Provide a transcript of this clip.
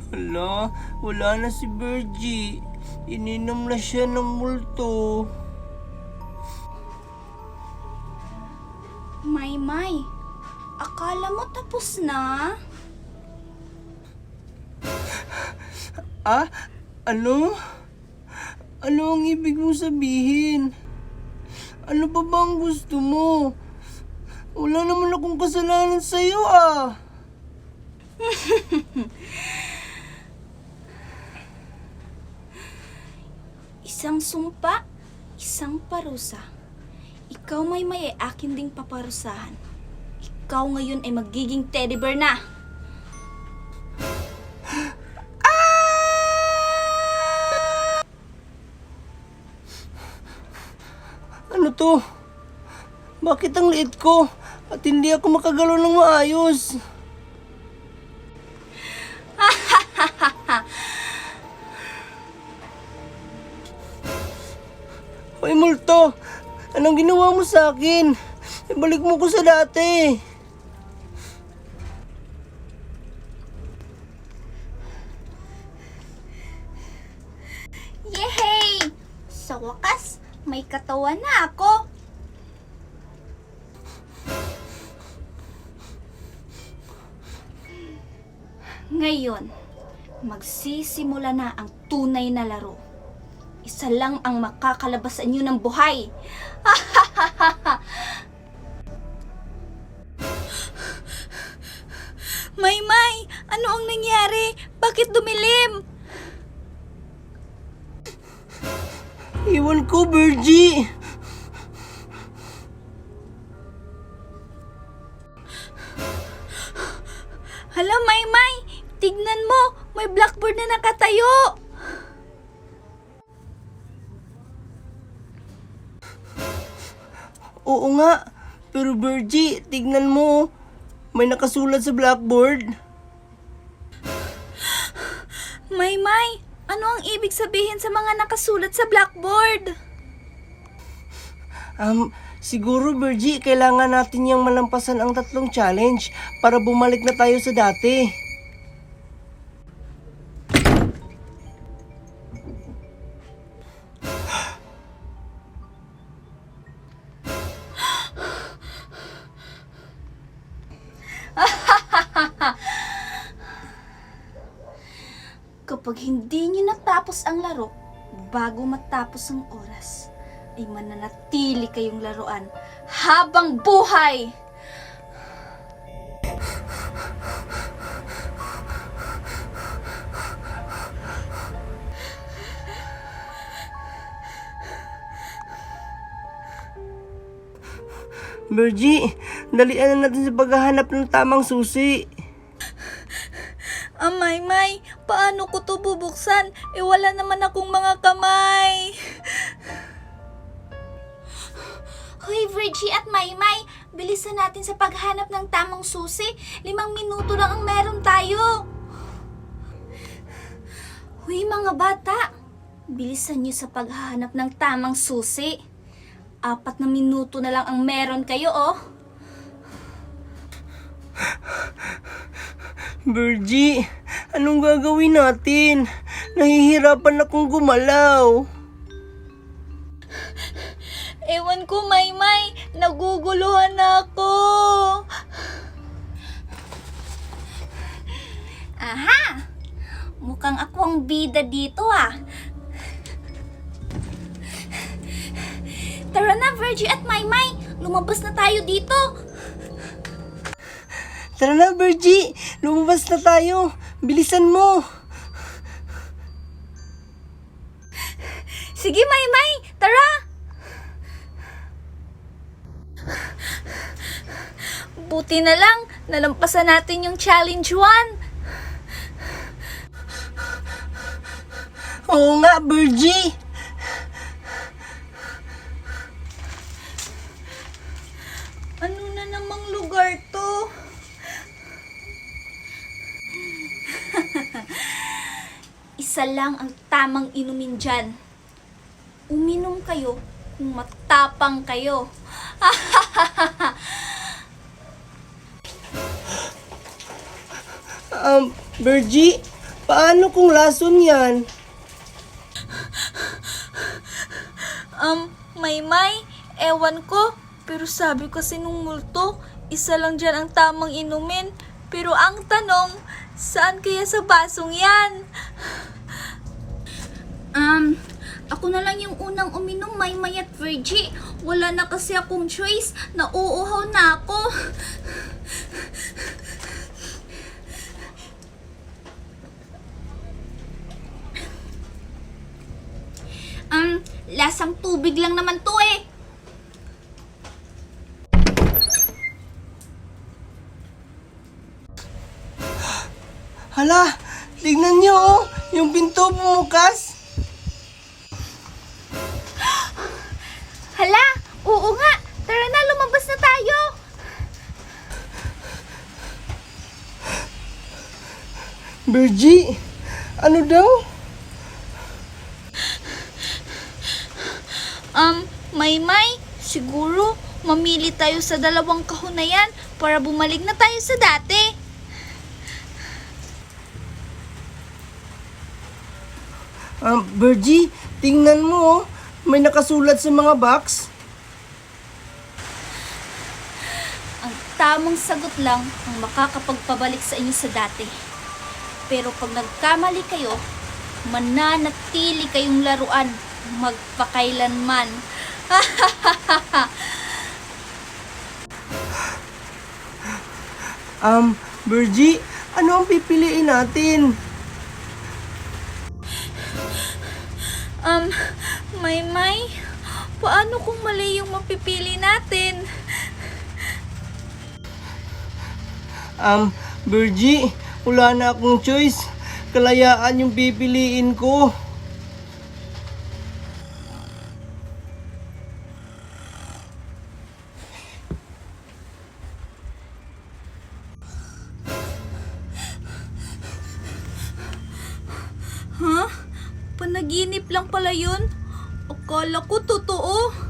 Hala, wala na si Virgie. Ininom na siya ng multo. Maymay, akala mo tapos na? Ah? Ano? Ano ang ibig mong sabihin? Ano pa ba ang gusto mo? Wala naman akong kasalanan sa'yo ah. Isang sumpa, isang parusa. Ikaw Maymay ay akin ding paparusahan. Ikaw ngayon ay magiging teddy bear na. Ano to? Bakit ang liit ko at hindi ako makagalaw ng maayos? Hoy multo, anong ginawa mo sa akin? Ibalik mo ko sa dati. Yehey! Sa wakas, may katawan na ako. Ngayon, magsisimula na ang tunay na laro. Isa lang ang makakalabas sa inyo ng buhay. Maymay, ano ang nangyari? Bakit dumilim? Iwan ko, Virgie. Hala, Maymay, tignan mo, may blackboard na nakatayo. Oo nga, pero Virgie, tignan mo. May nakasulat sa blackboard. Maymay, ano ang ibig sabihin sa mga nakasulat sa blackboard? Siguro Virgie, kailangan natin yung malampasan ang 3 challenge para bumalik na tayo sa dati. Kapag hindi nyo natapos ang laro bago matapos ang oras, ay mananatili kayong laruan habang buhay! Virgie, dalian na natin sa paghahanap ng tamang susi. Maymay, paano ko to bubuksan? Wala naman akong mga kamay. Hoy, Virgie at Maymay, bilisan natin sa paghanap ng tamang susi. 5 minuto lang ang meron tayo. Hoy, mga bata, bilisan niyo sa paghahanap ng tamang susi. 4 na minuto na lang ang meron kayo, oh. Virgie, anong gagawin natin? Nahihirapan akong gumalaw. Ewan ko, Maymay. Naguguluhan na ako. Aha! Mukhang ako ang bida dito, ah. Tara na, Virgie at Maymay. Lumabas na tayo dito. Tara na, Virgie! Lumabas na tayo! Bilisan mo! Sige, Maymay. Tara! Buti na lang, nalampasan natin yung challenge 1. Oo nga, Virgie! Ano na namang lugar to? Isa lang ang tamang inumin dyan. Uminom kayo kung matapang kayo. Virgie, Paano kung lason yan? Maymay, ewan ko. Pero sabi kasi nung multo, isa lang dyan ang tamang inumin. Pero ang tanong, saan kaya sa basong yan? Ako na lang yung unang uminom, Maymay at Virgie. Wala na kasi akong choice. Nauuhaw na ako. Lasang tubig lang naman to eh. Hala, tignan niyo oh, yung pinto bumukas. Hala, oo nga. Tara na, lumabas na tayo. Virgie, ano daw? Maymay, siguro mamili tayo sa dalawang kahon na yan para bumalik na tayo sa dati. Virgie, tingnan mo oh, may nakasulat sa mga box. Ang tamang sagot lang ang makakapagpabalik sa inyo sa dati. Pero pag nagkamali kayo, mananatili kayong laruan magpakailanman. Virgie, ano ang pipiliin natin? Maymay, paano kung mali yung mapipili natin? Virgie, wala na akong choice. Kalayaan yung pipiliin ko. Panaginip lang pala yun? Akala ko totoo.